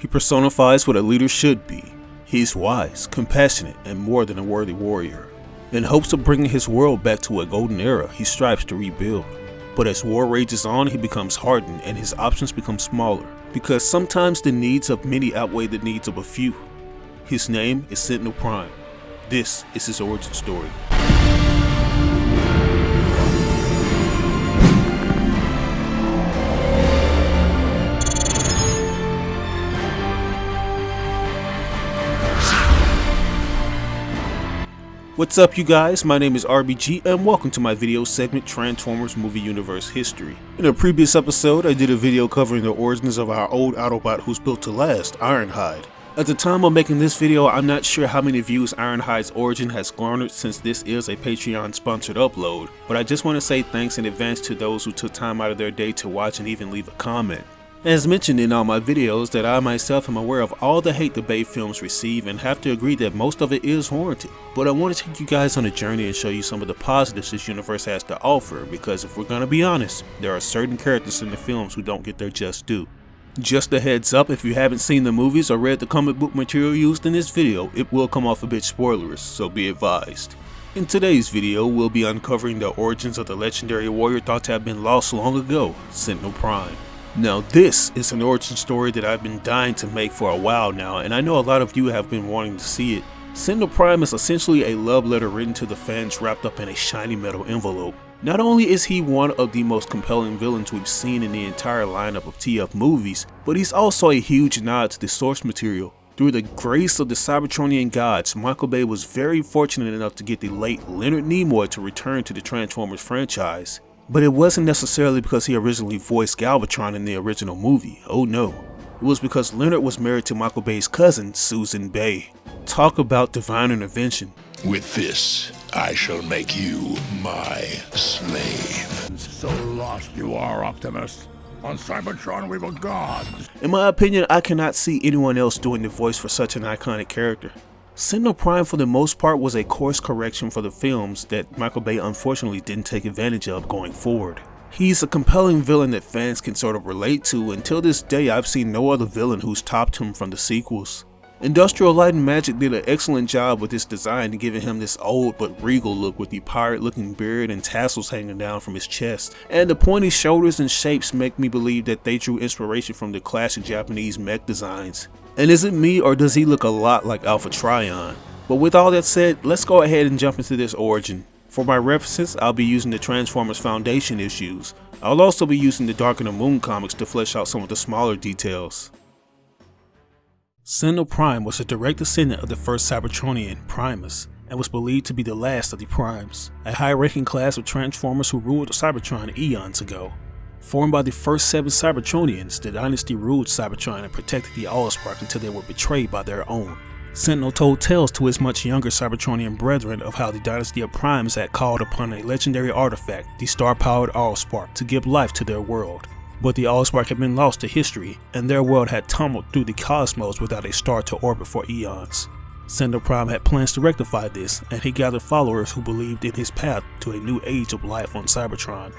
He personifies what a leader should be. He's wise, compassionate, and more than a worthy warrior. In hopes of bringing his world back to a golden era, he strives to rebuild. But as war rages on, he becomes hardened and his options become smaller, because sometimes the needs of many outweigh the needs of a few. His name is Sentinel Prime. This is his origin story. What's up you guys, my name is RBG and welcome to my video segment Transformers Movie Universe History. In a previous episode I did a video covering the origins of our old Autobot who's built to last, Ironhide. At the time of making this video I'm not sure how many views Ironhide's origin has garnered since this is a Patreon sponsored upload, but I just want to say thanks in advance to those who took time out of their day to watch and even leave a comment. As mentioned in all my videos that I myself am aware of all the hate the Bay films receive and have to agree that most of it is warranted. But I want to take you guys on a journey and show you some of the positives this universe has to offer, because if we're gonna be honest, there are certain characters in the films who don't get their just due. Just a heads up, if you haven't seen the movies or read the comic book material used in this video, it will come off a bit spoilerish, so be advised. In today's video, we'll be uncovering the origins of the legendary warrior thought to have been lost long ago, Sentinel Prime. Now this is an origin story that I've been dying to make for a while now, and I know a lot of you have been wanting to see it. Sentinel Prime is essentially a love letter written to the fans wrapped up in a shiny metal envelope. Not only is he one of the most compelling villains we've seen in the entire lineup of TF movies, but he's also a huge nod to the source material. Through the grace of the Cybertronian gods, Michael Bay was very fortunate enough to get the late Leonard Nimoy to return to the Transformers franchise. But it wasn't necessarily because he originally voiced Galvatron in the original movie, oh no. It was because Leonard was married to Michael Bay's cousin, Susan Bay. Talk about divine intervention. With this, I shall make you my slave. So lost you are, Optimus. On Cybertron we were gods. In my opinion, I cannot see anyone else doing the voice for such an iconic character. Sentinel Prime for the most part was a course correction for the films that Michael Bay unfortunately didn't take advantage of going forward. He's a compelling villain that fans can sort of relate to. Until this day I've seen no other villain who's topped him from the sequels. Industrial Light and Magic did an excellent job with this design, giving him this old but regal look with the pirate looking beard and tassels hanging down from his chest. And the pointy shoulders and shapes make me believe that they drew inspiration from the classic Japanese mech designs. And is it me or does he look a lot like Alpha Trion? But with all that said, let's go ahead and jump into this origin. For my references, I'll be using the Transformers Foundation issues. I'll also be using the Dark of the Moon comics to flesh out some of the smaller details. Sentinel Prime was a direct descendant of the first Cybertronian, Primus, and was believed to be the last of the Primes, a high-ranking class of Transformers who ruled Cybertron eons ago. Formed by the first 7 Cybertronians, the dynasty ruled Cybertron and protected the Allspark until they were betrayed by their own. Sentinel told tales to his much younger Cybertronian brethren of how the dynasty of Primes had called upon a legendary artifact, the star-powered Allspark, to give life to their world. But the Allspark had been lost to history, and their world had tumbled through the cosmos without a star to orbit for eons. Sentinel Prime had plans to rectify this, and he gathered followers who believed in his path to a new age of life on Cybertron.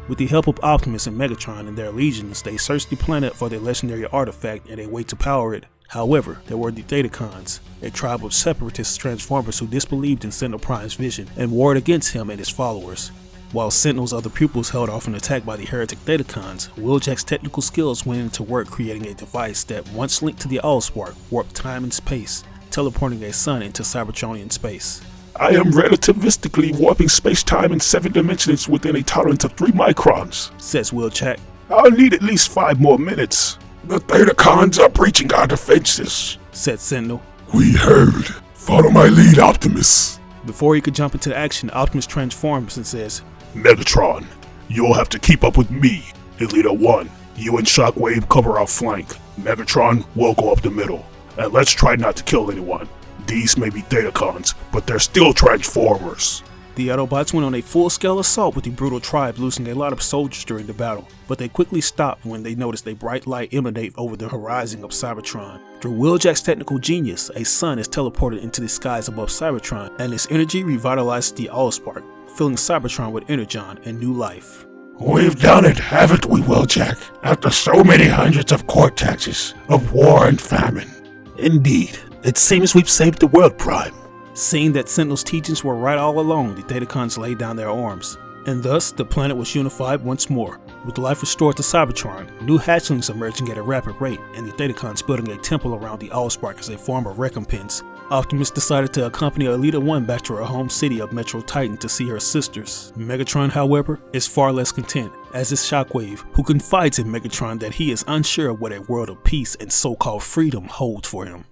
With the help of Optimus and Megatron and their legions, they searched the planet for their legendary artifact and a way to power it. However, there were the Datacons, a tribe of separatist Transformers who disbelieved in Sentinel Prime's vision and warred against him and his followers. While Sentinel's other pupils held off an attack by the heretic Datacons, Wheeljack's technical skills went into work creating a device that, once linked to the Allspark, warped time and space, teleporting a sun into Cybertronian space. I am relativistically warping space-time in 7 dimensions within a tolerance of 3 microns, says Wheeljack. I'll need at least 5 more minutes. The Datacons are breaching our defenses, said Sentinel. We heard. Follow my lead, Optimus. Before he could jump into action, Optimus transforms and says, Megatron, you'll have to keep up with me. Elita 1, you and Shockwave cover our flank. Megatron, we'll go up the middle. And let's try not to kill anyone. These may be Datacons, but they're still Transformers. The Autobots went on a full-scale assault with the brutal tribe, losing a lot of soldiers during the battle, but they quickly stopped when they noticed a bright light emanate over the horizon of Cybertron. Through Wheeljack's technical genius, a sun is teleported into the skies above Cybertron, and its energy revitalizes the Allspark, filling Cybertron with energon and new life. We've done it, haven't we, Wheeljack? After so many hundreds of cortexes of war and famine. Indeed. It seems we've saved the world, Prime. Seeing that Sentinel's teachings were right all along, the Datacons laid down their arms. And thus, the planet was unified once more. With life restored to Cybertron, new hatchlings emerging at a rapid rate, and the Datacons building a temple around the Allspark as a form of recompense, Optimus decided to accompany Elita 1 back to her home city of Metro Titan to see her sisters. Megatron, however, is far less content, as is Shockwave, who confides in Megatron that he is unsure of what a world of peace and so-called freedom holds for him.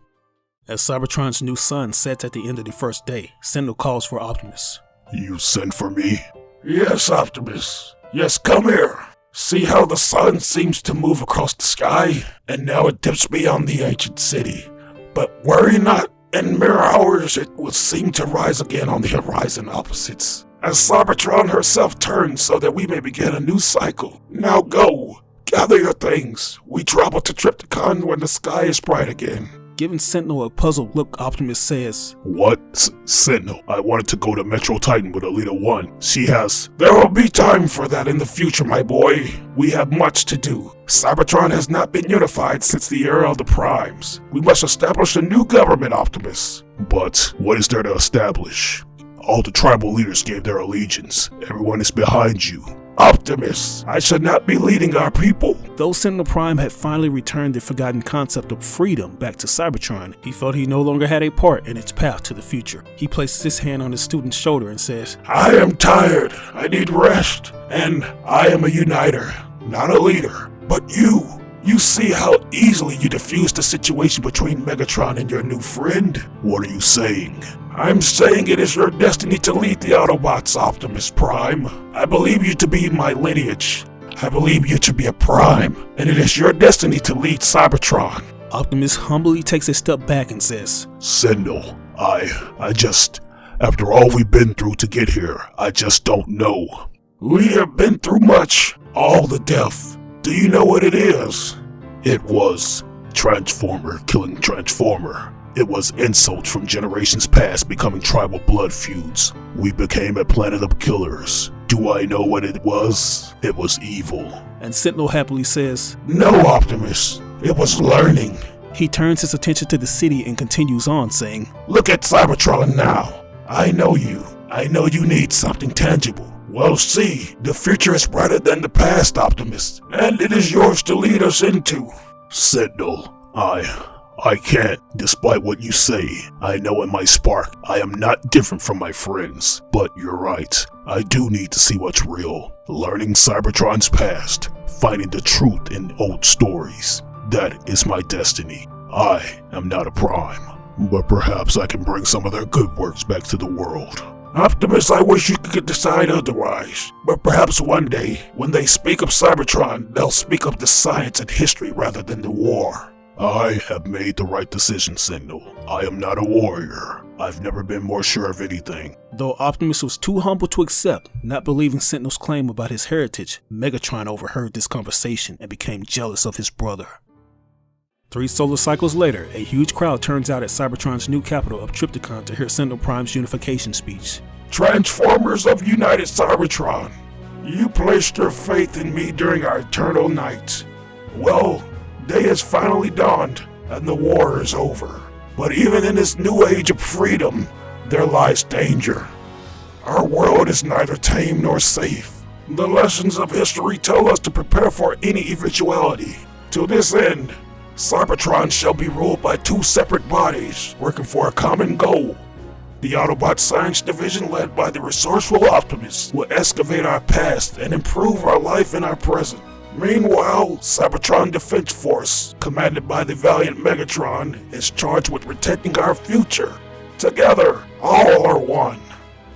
As Cybertron's new sun sets at the end of the first day, Sentinel calls for Optimus. You sent for me? Yes, Optimus. Yes, come here. See how the sun seems to move across the sky, and now it dips beyond the ancient city. But worry not, in mere hours it will seem to rise again on the horizon opposites, as Cybertron herself turns so that we may begin a new cycle. Now go, gather your things. We travel to Trypticon when the sky is bright again. Giving Sentinel a puzzled look, Optimus says, What? Sentinel, I wanted to go to Metro Titan with Elita 1. She has... There will be time for that in the future, my boy. We have much to do. Cybertron has not been unified since the era of the Primes. We must establish a new government, Optimus. But what is there to establish? All the tribal leaders gave their allegiance. Everyone is behind you. Optimus, I should not be leading our people. Though Sentinel Prime had finally returned the forgotten concept of freedom back to Cybertron, he felt he no longer had a part in its path to the future. He places his hand on his student's shoulder and says, I am tired. I need rest. And I am a uniter, not a leader. But you see how easily you diffused the situation between Megatron and your new friend? What are you saying? I'm saying it is your destiny to lead the Autobots, Optimus Prime. I believe you to be my lineage. I believe you to be a Prime, and it is your destiny to lead Cybertron. Optimus humbly takes a step back and says, Sentinel, I just... After all we've been through to get here, I just don't know. We have been through much, all the death. Do you know what it is? It was Transformer killing Transformer. It was insults from generations past becoming tribal blood feuds. We became a planet of killers. Do I know what it was? It was evil. And Sentinel happily says, No, Optimus. It was learning. He turns his attention to the city and continues on, saying, Look at Cybertron now. I know you. I know you need something tangible. Well, see, the future is brighter than the past, Optimus, and it is yours to lead us into. Sentinel, I can't, despite what you say. I know in my spark, I am not different from my friends. But you're right, I do need to see what's real. Learning Cybertron's past, finding the truth in old stories. That is my destiny. I am not a Prime, but perhaps I can bring some of their good works back to the world. Optimus, I wish you could decide otherwise, but perhaps one day, when they speak of Cybertron, they'll speak of the science and history rather than the war. I have made the right decision, Sentinel. I am not a warrior. I've never been more sure of anything. Though Optimus was too humble to accept, not believing Sentinel's claim about his heritage, Megatron overheard this conversation and became jealous of his brother. 3 solar cycles later, a huge crowd turns out at Cybertron's new capital of Trypticon to hear Sentinel Prime's unification speech. Transformers of United Cybertron, you placed your faith in me during our eternal night. Well, day has finally dawned, and the war is over. But even in this new age of freedom, there lies danger. Our world is neither tame nor safe. The lessons of history tell us to prepare for any eventuality. To this end, Cybertron shall be ruled by 2 separate bodies, working for a common goal. The Autobot Science Division, led by the resourceful Optimus, will excavate our past and improve our life in our present. Meanwhile, Cybertron Defense Force, commanded by the valiant Megatron, is charged with protecting our future. Together, all are one.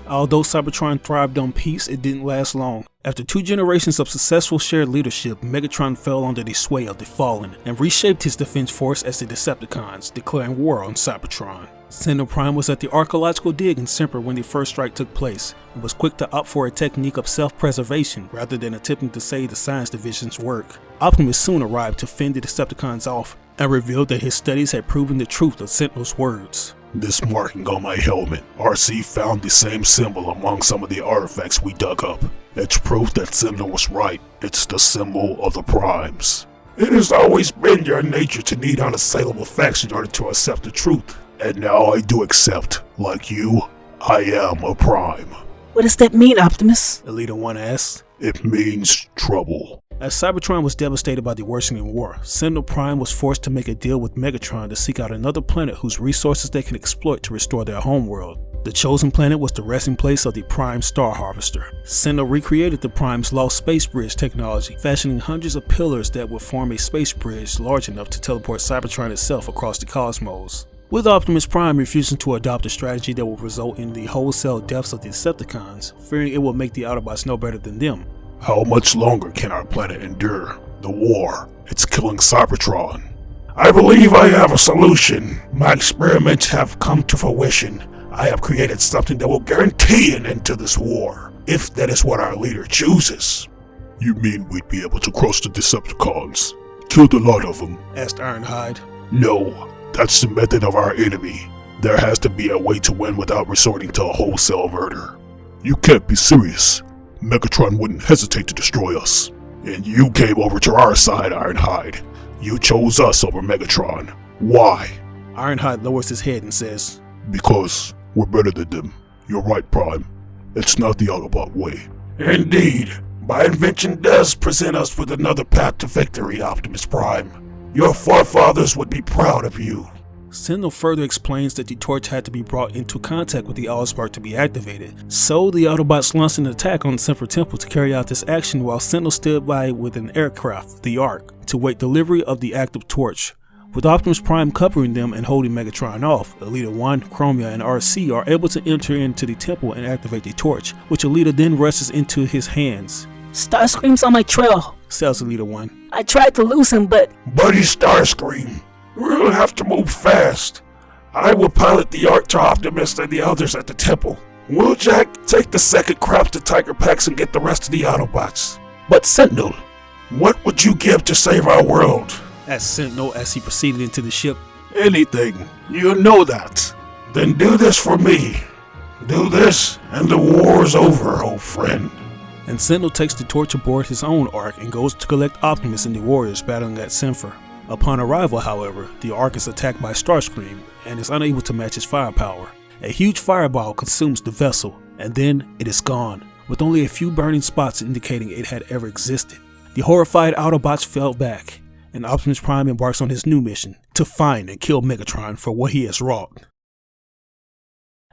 Although Cybertron thrived on peace, it didn't last long. After 2 generations of successful shared leadership, Megatron fell under the sway of the Fallen and reshaped his defense force as the Decepticons, declaring war on Cybertron. Sentinel Prime was at the archaeological dig in Semper when the first strike took place, and was quick to opt for a technique of self-preservation rather than attempting to save the Science Division's work. Optimus soon arrived to fend the Decepticons off, and revealed that his studies had proven the truth of Sentinel's words. This marking on my helmet, RC found the same symbol among some of the artifacts we dug up. It's proof that Sentinel was right. It's the symbol of the Primes. It has always been your nature to need unassailable facts in order to accept the truth. And now I do accept, like you, I am a Prime. What does that mean, Optimus? Leader 1 asked. It means trouble. As Cybertron was devastated by the worsening war, Sentinel Prime was forced to make a deal with Megatron to seek out another planet whose resources they can exploit to restore their homeworld. The chosen planet was the resting place of the Prime Star Harvester. Sentinel recreated the Prime's lost space bridge technology, fashioning hundreds of pillars that would form a space bridge large enough to teleport Cybertron itself across the cosmos. With Optimus Prime refusing to adopt a strategy that will result in the wholesale deaths of the Decepticons, fearing it will make the Autobots no better than them. How much longer can our planet endure the war? It's killing Cybertron. I believe I have a solution. My experiments have come to fruition. I have created something that will guarantee an end to this war, if that is what our leader chooses. You mean we'd be able to crush the Decepticons? Kill the lot of them? Asked Ironhide. No, that's the method of our enemy. There has to be a way to win without resorting to a wholesale murder. You can't be serious. Megatron wouldn't hesitate to destroy us. And you came over to our side, Ironhide. You chose us over Megatron. Why? Ironhide lowers his head and says, Because we're better than them. You're right, Prime. It's not the Autobot way. Indeed. My invention does present us with another path to victory, Optimus Prime. Your forefathers would be proud of you. Sentinel further explains that the torch had to be brought into contact with the Allspark to be activated, so the Autobots launched an attack on the Central Temple to carry out this action while Sentinel stood by with an aircraft, the Ark, to wait delivery of the active torch. With Optimus Prime covering them and holding Megatron off, Elita 1, Chromia, and RC are able to enter into the temple and activate the torch, which Elita then rushes into his hands. Starscream's on my trail. Says Elita 1. I tried to lose him, but... Buddy Starscream, we'll have to move fast. I will pilot the Ark to Optimus and the others at the temple. We'll Jack take the second craft to Tiger Packs and get the rest of the Autobots. But Sentinel, what would you give to save our world? Asked Sentinel as he proceeded into the ship. Anything. You know that. Then do this for me. Do this, and the war's over, old friend. And Sentinel takes the torch aboard his own Ark and goes to collect Optimus and the warriors battling at Senfer. Upon arrival, however, the Ark is attacked by Starscream and is unable to match its firepower. A huge fireball consumes the vessel, and then it is gone, with only a few burning spots indicating it had ever existed. The horrified Autobots fell back, and Optimus Prime embarks on his new mission, to find and kill Megatron for what he has wrought.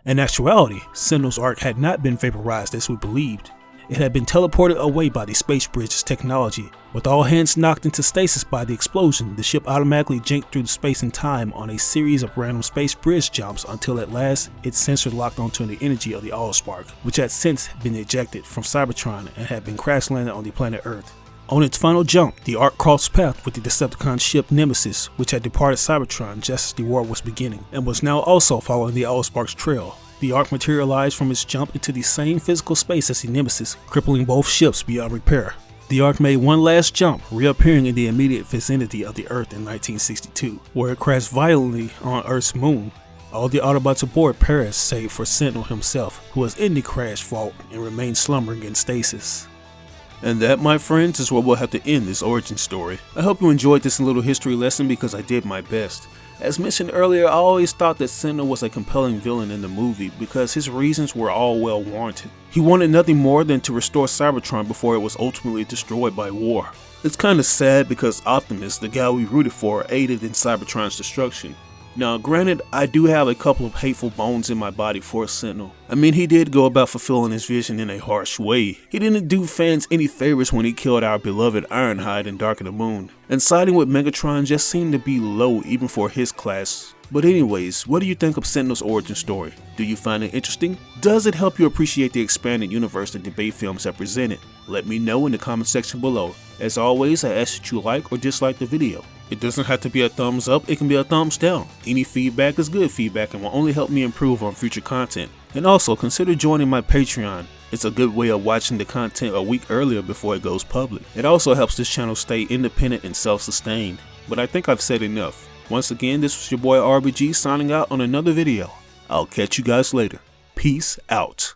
In actuality, Sentinel's Ark had not been vaporized as we believed. It had been teleported away by the space bridge's technology. With all hands knocked into stasis by the explosion, the ship automatically janked through space and time on a series of random space bridge jumps until at last its sensor locked onto the energy of the Allspark, which had since been ejected from Cybertron and had been crash landed on the planet Earth. On its final jump, the Ark crossed paths with the Decepticon ship Nemesis, which had departed Cybertron just as the war was beginning, and was now also following the Allspark's trail. The Ark materialized from its jump into the same physical space as the Nemesis, crippling both ships beyond repair. The Ark made one last jump, reappearing in the immediate vicinity of the Earth in 1962, where it crashed violently on Earth's moon. All the Autobots aboard perished save for Sentinel himself, who was in the crash vault and remained slumbering in stasis. And that, my friends, is where we'll have to end this origin story. I hope you enjoyed this little history lesson because I did my best. As mentioned earlier, I always thought that Sentinel was a compelling villain in the movie because his reasons were all well warranted. He wanted nothing more than to restore Cybertron before it was ultimately destroyed by war. It's kinda sad because Optimus, the guy we rooted for, aided in Cybertron's destruction. Now granted, I do have a couple of hateful bones in my body for Sentinel. I mean, he did go about fulfilling his vision in a harsh way. He didn't do fans any favors when he killed our beloved Ironhide in Dark of the Moon. And siding with Megatron just seemed to be low even for his class. But anyways, what do you think of Sentinel's origin story? Do you find it interesting? Does it help you appreciate the expanded universe that debate films have presented? Let me know in the comment section below. As always, I ask that you like or dislike the video. It doesn't have to be a thumbs up, it can be a thumbs down. Any feedback is good feedback and will only help me improve on future content. And also, consider joining my Patreon. It's a good way of watching the content a week earlier before it goes public. It also helps this channel stay independent and self-sustained. But I think I've said enough. Once again, this was your boy RBG signing out on another video. I'll catch you guys later. Peace out.